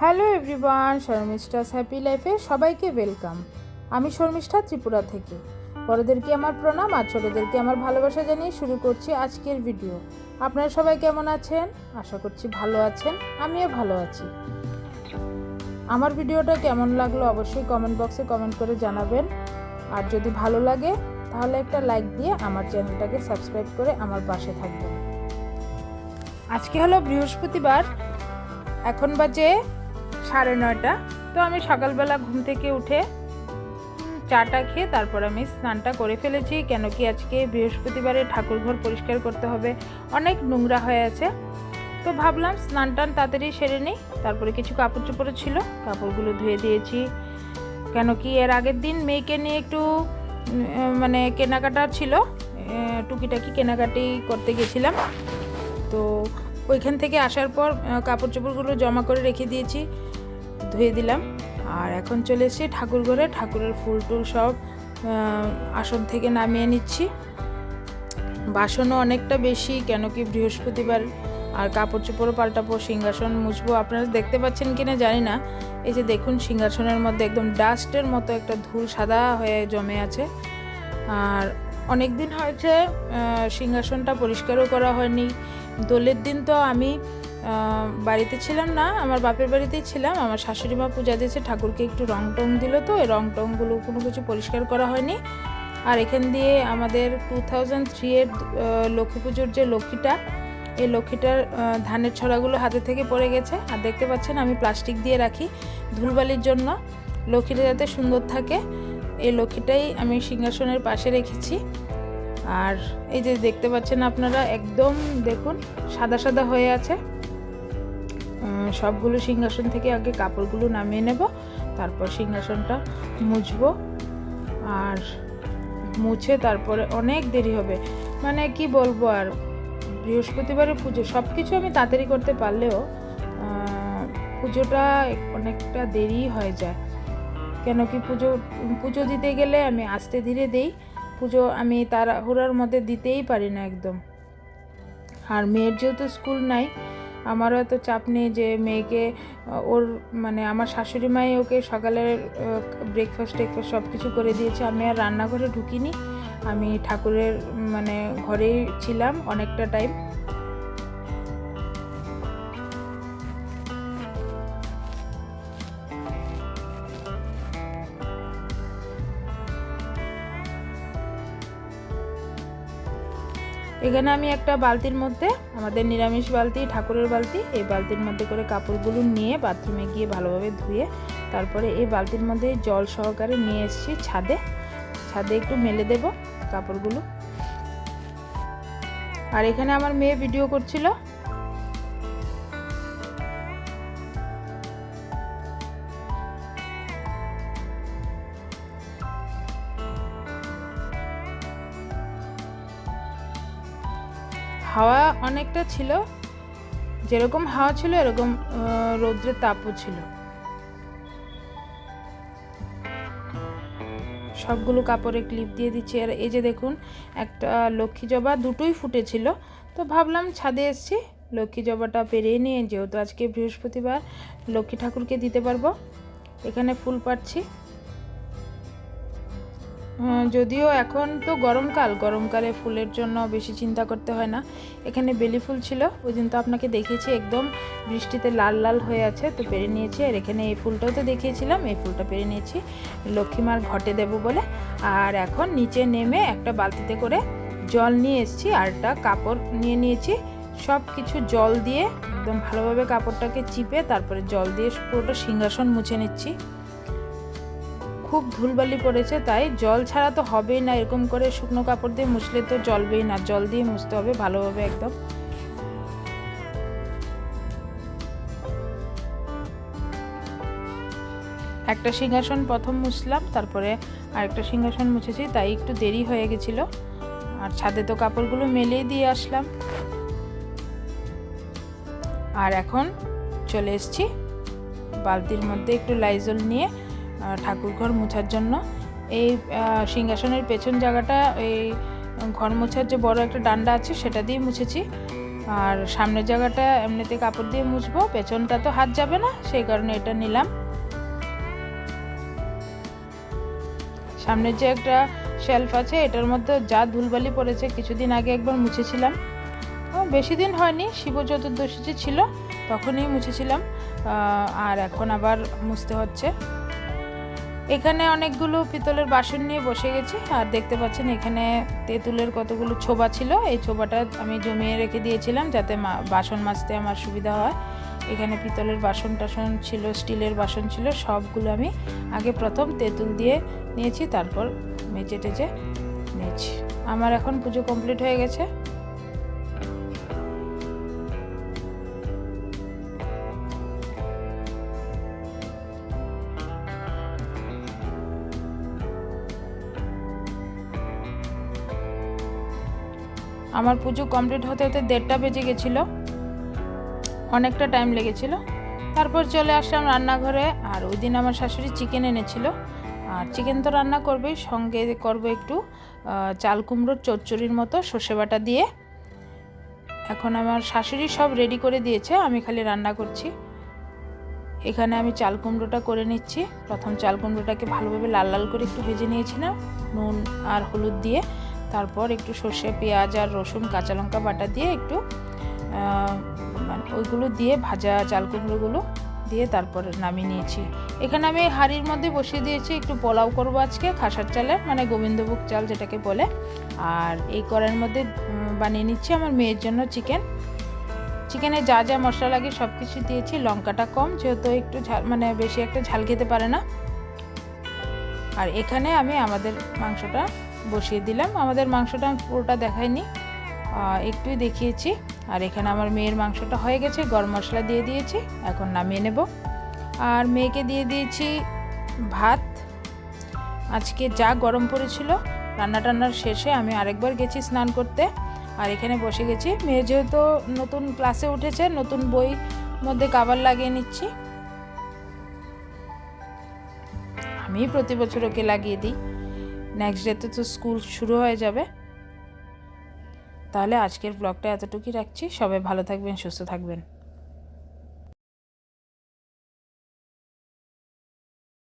Hello everyone, Sharmistha's happy লাইফে সবাইকে welcome. আমি শর্মিষ্ঠা ত্রিপুরা থেকে। বড়দেরকে আমার প্রণাম আর ছোটদেরকে আমার ভালোবাসা জানিয়ে শুরু করছি আজকের ভিডিও। আপনারা সবাই কেমন আছেন? আশা করছি ভালো আছেন, আমিও ভালো আছি। আমার ভিডিওটা কেমন লাগলো অবশ্যই কমেন্ট বক্সে কমেন্ট করে জানাবেন। আর যদি ভালো লাগে তাহলে একটা লাইক দিয়ে আমার চ্যানেলটাকে সাবস্ক্রাইব করে আমার পাশে থাকবেন। আজকে হলো বৃহস্পতিবার, এখন বাজে 9:30। তো আমি সকালবেলা ঘুম থেকে উঠে চাটা খেয়ে তারপর আমি স্নানটা করে ফেলেছি, কেন কি আজকে বৃহস্পতিবারে ঠাকুরঘর পরিষ্কার করতে হবে, অনেক নোংরা হয়ে আছে। তো ভাবলাম স্নান টান তাড়াতাড়ি সেরে নিই। তারপরে কিছু কাপড় চোপড় ছিল, কাপড়গুলো ধুয়ে দিয়েছি, কেন কি এর আগের দিন মেয়েকে নিয়ে একটু মানে কেনাকাটা ছিল, টুকিটাকি কেনাকাটি করতে গেছিলাম। তো ওইখান থেকে আসার পর কাপড় চোপড়গুলো জমা করে রেখে দিয়েছি, ধুয়ে দিলাম। আর এখন চলে এসেছি ঠাকুর ঘরে, ঠাকুরের ফুল টুল সব আসন থেকে নামিয়ে নিচ্ছি। বাসনও অনেকটা বেশি, কেন কি বৃহস্পতিবার, আর কাপড় চোপড়ও পাল্টাবো, সিংহাসন মুছবো। আপনারা দেখতে পাচ্ছেন কিনা জানি না, এই যে দেখুন সিংহাসনের মধ্যে একদম ডাস্টের মতো একটা ধুল সাদা হয়ে জমে আছে। আর অনেক দিন হয়েছে সিংহাসনটা পরিষ্কারও করা হয়নি। দোলের দিন তো আমি বাড়িতে ছিলাম না, আমার বাপের বাড়িতেই ছিলাম। আমার শাশুড়ি মা পূজা দিয়েছে, ঠাকুরকে একটু রং টং দিল, তো এই রং টংগুলো কোনো কিছু পরিষ্কার করা হয়নি। আর এখান দিয়ে আমাদের 2003-এর লক্ষ্মী পুজোর যে লক্ষ্মীটা, এই লক্ষ্মীটার ধানের ছড়াগুলো হাতে থেকে পড়ে গেছে। আর দেখতে পাচ্ছেন আমি প্লাস্টিক দিয়ে রাখি ধুলবালির জন্য, লক্ষ্মীটা যাতে সুন্দর থাকে। এই লক্ষ্মীটাই আমি সিংহাসনের পাশে রেখেছি। আর এই যে দেখতে পাচ্ছেন আপনারা, একদম দেখুন সাদা সাদা হয়ে আছে। সবগুলো সিংহাসন থেকে আগে কাপড়গুলো নামিয়ে নেব, তারপর সিংহাসনটা মুছবো। আর মুছে তারপরে অনেক দেরি হবে, মানে কি বলবো। আর বৃহস্পতিবারের পুজো, সব কিছু আমি তাড়াতাড়ি করতে পারলেও পুজোটা অনেকটা দেরি হয়ে যায়, কেন কি পুজো দিতে গেলে আমি আস্তে ধীরে দেই। পুজো আমি তাড়াহুড়োর মধ্যে দিতেই পারি না একদম। আর মেয়ের যেহেতু স্কুল নাই, আমারও এত চাপ নেই যে মেয়েকে ওর মানে আমার শাশুড়ি মাই ওকে সকালের ব্রেকফাস্ট টেকফাস্ট সব কিছু করে দিয়েছে। আমি আর রান্নাঘরে ঢুকিনি, আমি ঠাকুরের মানে ঘরেই ছিলাম অনেকটা টাইম। এখানে আমি একটা বালতির মধ্যে, আমাদের নিরামিষ বালতি, ঠাকুরের বালতি, এই বালতির মধ্যে করে কাপড়গুলো নিয়ে বাথরুমে গিয়ে ভালোভাবে ধুয়ে তারপরে এই বালতির মধ্যে জল সহকারে নিয়ে এসেছি ছাদে একটু মেলে দেব কাপড়গুলো। আর এখানে আমার মেয়ে ভিডিও করছিল। হাওয়া অনেকটা ছিল, যেরকম হাওয়া ছিল এরকম রৌদ্রের তাপও ছিল। সবগুলো কাপড়ে ক্লিপ দিয়ে দিচ্ছি। আর এই যে দেখুন একটা লক্ষ্মী জবা, দুটোই ফুটেছিল, তো ভাবলাম ছাদে এসেছি লক্ষ্মী জবাটা পেরিয়ে নিয়ে, যেহেতু আজকে বৃহস্পতিবার লক্ষ্মী ঠাকুরকে দিতে পারবো। এখানে ফুল পাচ্ছি, যদিও এখন তো গরমকালে ফুলের জন্য বেশি চিন্তা করতে হয় না। এখানে বেলি ফুল ছিল, ওই দিন তো আপনাকে দেখিয়েছি, একদম বৃষ্টিতে লাল লাল হয়ে আছে, তো পেরে নিয়েছি। আর এখানে এই ফুলটাও তো দেখিয়েছিলাম, এই ফুলটা পেরে নিয়েছি লক্ষ্মীমার ঘটে দেব বলে। আর এখন নিচে নেমে একটা বালতিতে করে জল নিয়ে এসেছি, আর একটা কাপড় নিয়ে নিয়েছি। সব কিছু জল দিয়ে একদম ভালোভাবে কাপড়টাকে চিপে তারপরে জল দিয়ে পুরোটা সিংহাসন মুছে নিচ্ছি। খুব ধুলবালি পড়েছে, তাই জল ছাড়া তো হবেই না, এরকম করে শুকনো কাপড় দিয়ে মুছলে তো জ্বলবেই না, জল দিয়ে মুছতে হবে ভালোভাবে একদম। একটা সিংহাসন প্রথম মুছলাম, তারপরে আরেকটা সিংহাসন মুছেছি, তাই একটু দেরি হয়ে গেছিল। আর ছাদে তো কাপড়গুলো মেলেই দিয়ে আসলাম। আর এখন চলে এসেছি বালতির মধ্যে একটু লাইজল নিয়ে ঠাকুরঘর মোছার জন্য। এই সিংহাসনের পেছন জায়গাটা, এই ঘর মোছার যে বড় একটা ডান্ডা আছে সেটা দিয়ে মুছেছি। আর সামনের জায়গাটা এমনিতে কাপড় দিয়ে মুছবো, পেছনটা তো হাত যাবে না, সেই কারণে এটা নিলাম। সামনের যে একটা শেলফ আছে এটার মধ্যে যা ধুলবালি পড়েছে, কিছুদিন আগে একবার মুছেছিলাম, বেশি দিন হয়নি, শিব চতুর্দশী যে ছিল তখনই মুছেছিলাম, আর এখন আবার মুছতে হচ্ছে। এখানে অনেকগুলো পিতলের বাসন নিয়ে বসে গেছি, আর দেখতে পাচ্ছেন এখানে তেঁতুলের কতগুলো ছোবা ছিল, এই ছোবাটা আমি জমিয়ে রেখে দিয়েছিলাম যাতে বাসন মাজতে আমার সুবিধা হয়। এখানে পিতলের বাসন টাসন ছিল, স্টিলের বাসন ছিল, সবগুলো আমি আগে প্রথম তেঁতুল দিয়ে নিয়েছি, তারপর মেজে টেজে নিয়েছি। আমার এখন পুজো কমপ্লিট হয়ে গেছে। আমার পুজো কমপ্লিট হতে হতে 1:30 বেজে গেছিলো, অনেকটা টাইম লেগেছিলো। তারপর চলে আসলাম রান্নাঘরে, আর ওই দিন আমার শাশুড়ি চিকেন এনেছিল, আর চিকেন তো রান্না করবেই, সঙ্গে করবো একটু চাল কুমড়োর চচ্চড়ির মতো সর্ষে বাটা দিয়ে। এখন আমার শাশুড়ি সব রেডি করে দিয়েছে, আমি খালি রান্না করছি। এখানে আমি চাল কুমড়োটা করে নিচ্ছি। প্রথম চাল কুমড়োটাকে ভালোভাবে লাল লাল করে একটু ভেজে নিয়েছিলাম নুন আর হলুদ দিয়ে, তারপর একটু সর্ষে, পেঁয়াজ আর রসুন, কাঁচা লঙ্কা বাটা দিয়ে একটু ওইগুলো দিয়ে ভাজা চাল কুমড়োগুলো দিয়ে তারপরে নামিয়ে নিয়েছি। এখানে আমি হাঁড়ির মধ্যে বসিয়ে দিয়েছি, একটু পোলাও করবো আজকে খাসার চালের, মানে গোবিন্দভোগ চাল যেটাকে বলে। আর এই কড়াইয়ের মধ্যে বানিয়ে নিচ্ছি আমার মেয়ের জন্য চিকেন। চিকেনে যা যা মশলা লাগে সব কিছু দিয়েছি, লঙ্কাটা কম, যেহেতু একটু ঝাল, মানে বেশি একটা ঝাল খেতে পারে না। আর এখানে আমি আমাদের মাংসটা বসিয়ে দিলাম। আমাদের মাংসটা আমি পুরোটা দেখাইনি, একটুই দেখিয়েছি। আর এখানে আমার মেয়ের মাংসটা হয়ে গেছে, গরম মশলা দিয়ে দিয়েছি, এখন নামিয়ে নেব। আর মেয়েকে দিয়ে দিয়েছি ভাত। আজকে যা গরম পড়েছিল, রান্না টান্নার শেষে আমি আরেকবার গেছি স্নান করতে, আর এখানে বসে গেছি। মেয়ে যেহেতু নতুন ক্লাসে উঠেছে, নতুন বই মধ্যে কভার লাগিয়ে নিচ্ছি। আমি প্রতি বছর ওকে লাগিয়ে দিই, নেক্সট ডেতে তো স্কুল শুরু হয়ে যাবে। তাহলে আজকের ব্লগটা এতটুকুই রাখছি। সবাই ভালো থাকবেন, সুস্থ থাকবেন।